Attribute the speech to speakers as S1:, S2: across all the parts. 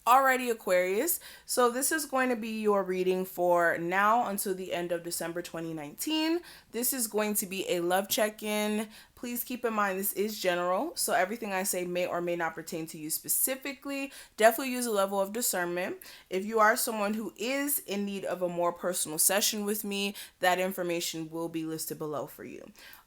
S1: Alrighty, Aquarius. So this is going to be your reading for now until the end of December 2019. This is going to be a love check-in. Please keep in mind this is general, so everything I say may or may not pertain to you specifically. Definitely use a level of discernment. If you are someone who is in need of a more personal session with me, that information will be listed below for you.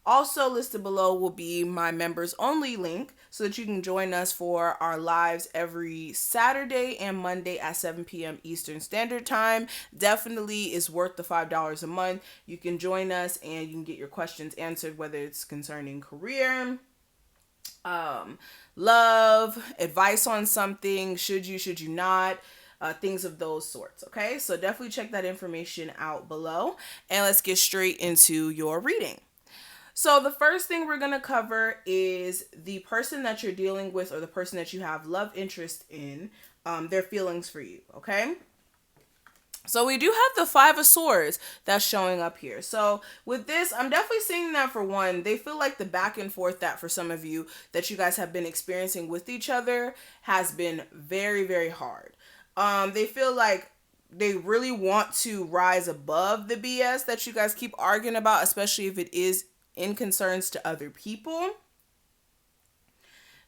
S1: Also listed below will be my members only link so that you can join us for our lives every Saturday and Monday at 7 p.m. Eastern Standard Time. Definitely is worth the $5 a month. You can join us and you can get your questions answered, whether it's concerning career, love, advice on something, should you not, things of those sorts. Okay, so definitely check that information out below, and let's get straight into your reading. So the first thing we're going to cover is the person that you're dealing with, or the person that you have love interest in, their feelings for you, okay? So we do have the Five of Swords that's showing up here. So with this, I'm definitely seeing that for one, they feel like the back and forth that for some of you that you guys have been experiencing with each other has been very, very hard. They feel like they really want to rise above the BS that you guys keep arguing about, especially if it is in concerns to other people.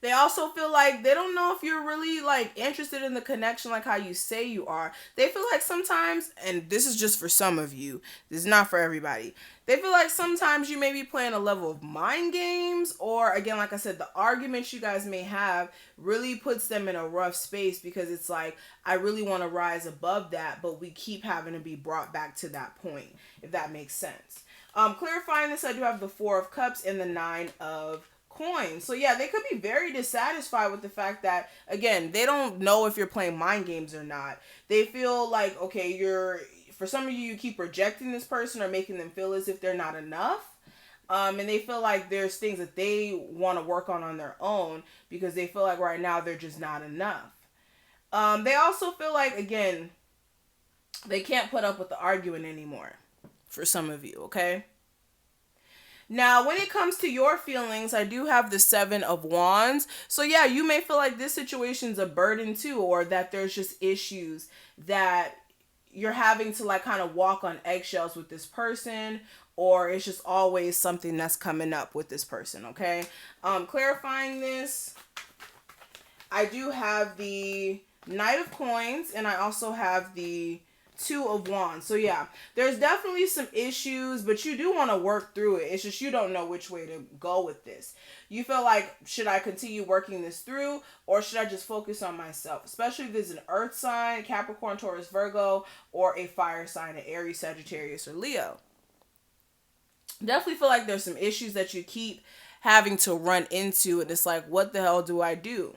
S1: They also feel like they don't know if you're really like interested in the connection like how you say you are. They feel like sometimes, and this is just for some of you, this is not for everybody. They feel like sometimes you may be playing a level of mind games, or again, like I said, the arguments you guys may have really puts them in a rough space because it's like, I really want to rise above that, but we keep having to be brought back to that point, if that makes sense. Clarifying this, I do have the Four of Cups and the Nine of Coins. So yeah, they could be very dissatisfied with the fact that, again, they don't know if you're playing mind games or not. They feel like, okay, for some of you, you keep rejecting this person or making them feel as if they're not enough. And they feel like there's things that they want to work on their own because they feel like right now they're just not enough. They also feel like, again, they can't put up with the arguing anymore. For some of you, okay? Now, when it comes to your feelings, I do have the Seven of Wands. So yeah, you may feel like this situation's a burden too, or that there's just issues that you're having to like kind of walk on eggshells with this person, or it's just always something that's coming up with this person, okay? Clarifying this, I do have the Knight of Coins, and I also have the Two of Wands. So yeah, there's definitely some issues, but you do want to work through it. It's just you don't know which way to go with this. You feel like, should I continue working this through, or should I just focus on myself? Especially if there's an earth sign, Capricorn, Taurus, Virgo, or a fire sign, an Aries, Sagittarius, or Leo. Definitely feel like there's some issues that you keep having to run into, and it's like, what the hell do I do?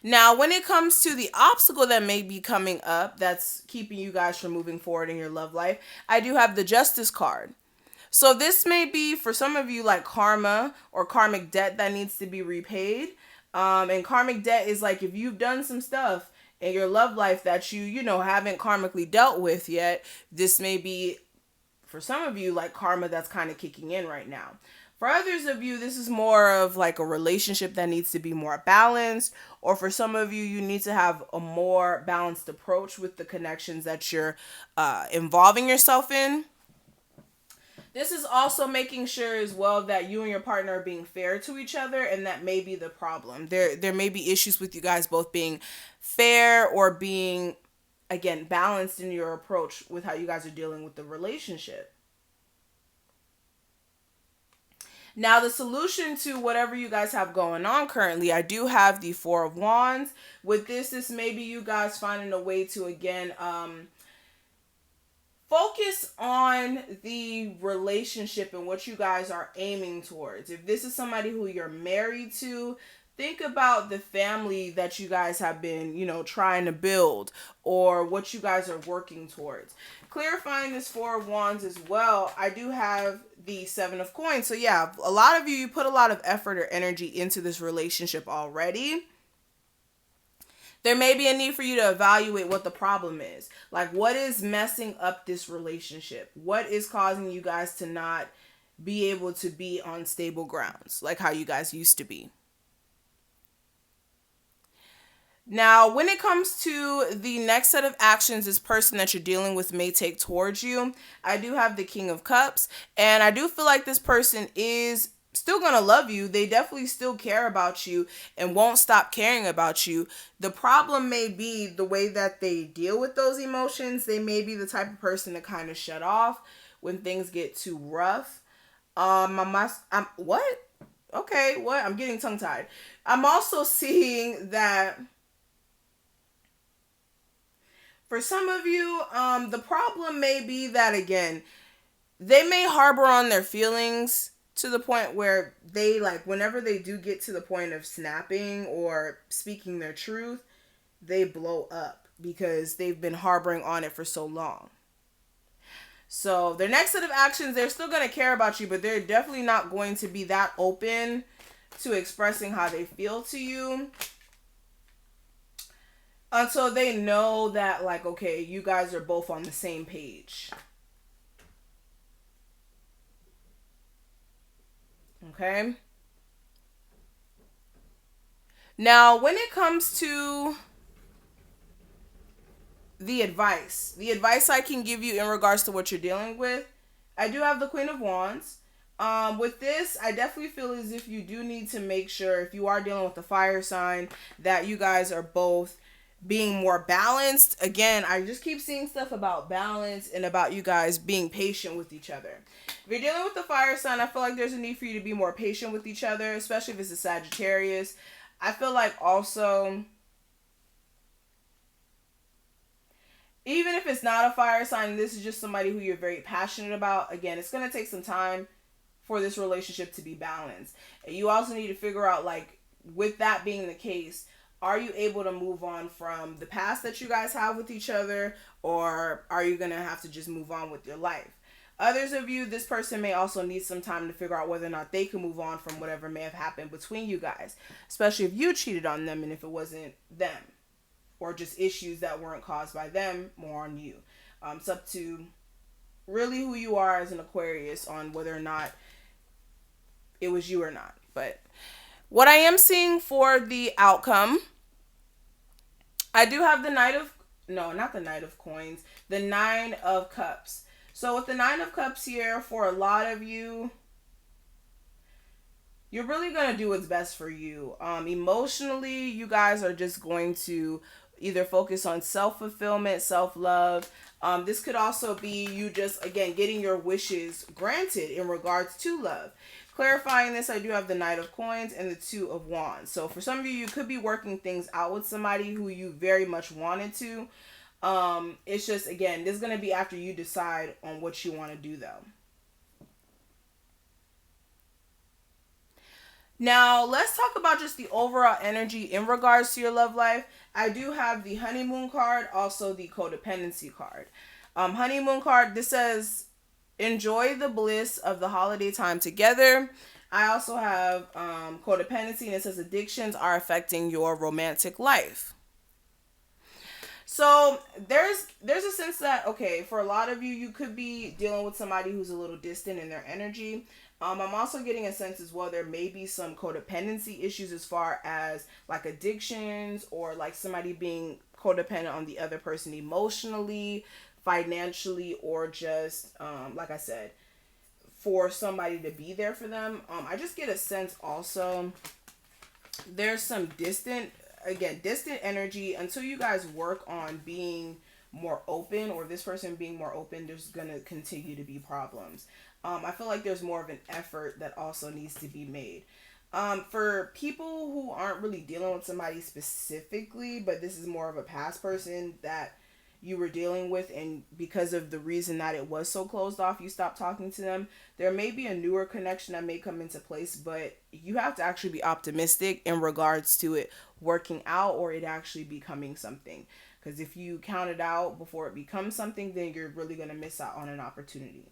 S1: Now, when it comes to the obstacle that may be coming up that's keeping you guys from moving forward in your love life, I do have the Justice card. So this may be for some of you like karma or karmic debt that needs to be repaid. And karmic debt is like if you've done some stuff in your love life that you haven't karmically dealt with yet, this may be for some of you like karma that's kind of kicking in right now. For others of you, this is more of like a relationship that needs to be more balanced. Or for some of you, you need to have a more balanced approach with the connections that you're involving yourself in. This is also making sure as well that you and your partner are being fair to each other, and that may be the problem. There may be issues with you guys both being fair or being, again, balanced in your approach with how you guys are dealing with the relationship. Now, the solution to whatever you guys have going on currently, I do have the Four of Wands. With this may be you guys finding a way to, again, focus on the relationship and what you guys are aiming towards. If this is somebody who you're married to, think about the family that you guys have been, trying to build, or what you guys are working towards. Clarifying this Four of Wands as well, I do have the Seven of Coins. So yeah, a lot of you put a lot of effort or energy into this relationship already. There may be a need for you to evaluate what the problem is. Like, what is messing up this relationship? What is causing you guys to not be able to be on stable grounds, like how you guys used to be? Now, when it comes to the next set of actions this person that you're dealing with may take towards you, I do have the King of Cups, and I do feel like this person is still going to love you. They definitely still care about you and won't stop caring about you. The problem may be the way that they deal with those emotions. They may be the type of person to kind of shut off when things get too rough. I'm what? Okay, what? I'm getting tongue tied. I'm also seeing that for some of you, the problem may be that, again, they may harbor on their feelings to the point where they, like, whenever they do get to the point of snapping or speaking their truth, they blow up because they've been harboring on it for so long. So their next set of actions, they're still going to care about you, but they're definitely not going to be that open to expressing how they feel to you until they know that, like, okay, you guys are both on the same page. Okay? Now, when it comes to the advice I can give you in regards to what you're dealing with, I do have the Queen of Wands. With this, I definitely feel as if you do need to make sure, if you are dealing with the fire sign, that you guys are both being more balanced. Again, I just keep seeing stuff about balance and about you guys being patient with each other. If you're dealing with the fire sign, I feel like there's a need for you to be more patient with each other, especially if it's a Sagittarius. I feel like also, even if it's not a fire sign, this is just somebody who you're very passionate about. Again, it's going to take some time for this relationship to be balanced. And you also need to figure out, like, with that being the case, are you able to move on from the past that you guys have with each other, or are you going to have to just move on with your life? Others of you, this person may also need some time to figure out whether or not they can move on from whatever may have happened between you guys, especially if you cheated on them and if it wasn't them, or just issues that weren't caused by them, more on you. It's up to really who you are as an Aquarius on whether or not it was you or not. But what I am seeing for the outcome, I do have the Knight of, no, not the Knight of Coins, the Nine of Cups. So with the Nine of Cups here, for a lot of you, you're really going to do what's best for you. Emotionally, you guys are just going to either focus on self-fulfillment, self-love. This could also be you just, again, getting your wishes granted in regards to love. Clarifying this, I do have the Knight of Coins and the Two of Wands. So for some of you, you could be working things out with somebody who you very much wanted to. It's just, again, this is going to be after you decide on what you want to do, though. Now, let's talk about just the overall energy in regards to your love life. I do have the honeymoon card, also the codependency card. Honeymoon card, this says, enjoy the bliss of the holiday time together. I also have codependency, and it says addictions are affecting your romantic life. So there's a sense that, okay, for a lot of you, you could be dealing with somebody who's a little distant in their energy. I'm also getting a sense as well, there may be some codependency issues as far as like addictions, or like somebody being codependent on the other person emotionally, financially, or just, like I said, for somebody to be there for them. I just get a sense also there's some distant energy. Until you guys work on being more open, or this person being more open, there's going to continue to be problems. I feel like there's more of an effort that also needs to be made. For people who aren't really dealing with somebody specifically, but this is more of a past person that you were dealing with, and because of the reason that it was so closed off, you stopped talking to them, there may be a newer connection that may come into place, but you have to actually be optimistic in regards to it working out, or it actually becoming something. Because if you count it out before it becomes something, then you're really going to miss out on an opportunity.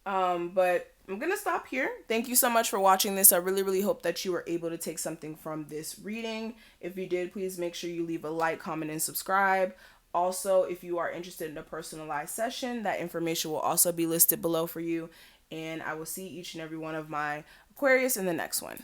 S1: But I'm going to stop here. Thank you so much for watching this. I really, really hope that you were able to take something from this reading. If you did, please make sure you leave a like, comment, and subscribe. Also, if you are interested in a personalized session, that information will also be listed below for you. And I will see each and every one of my Aquarius in the next one.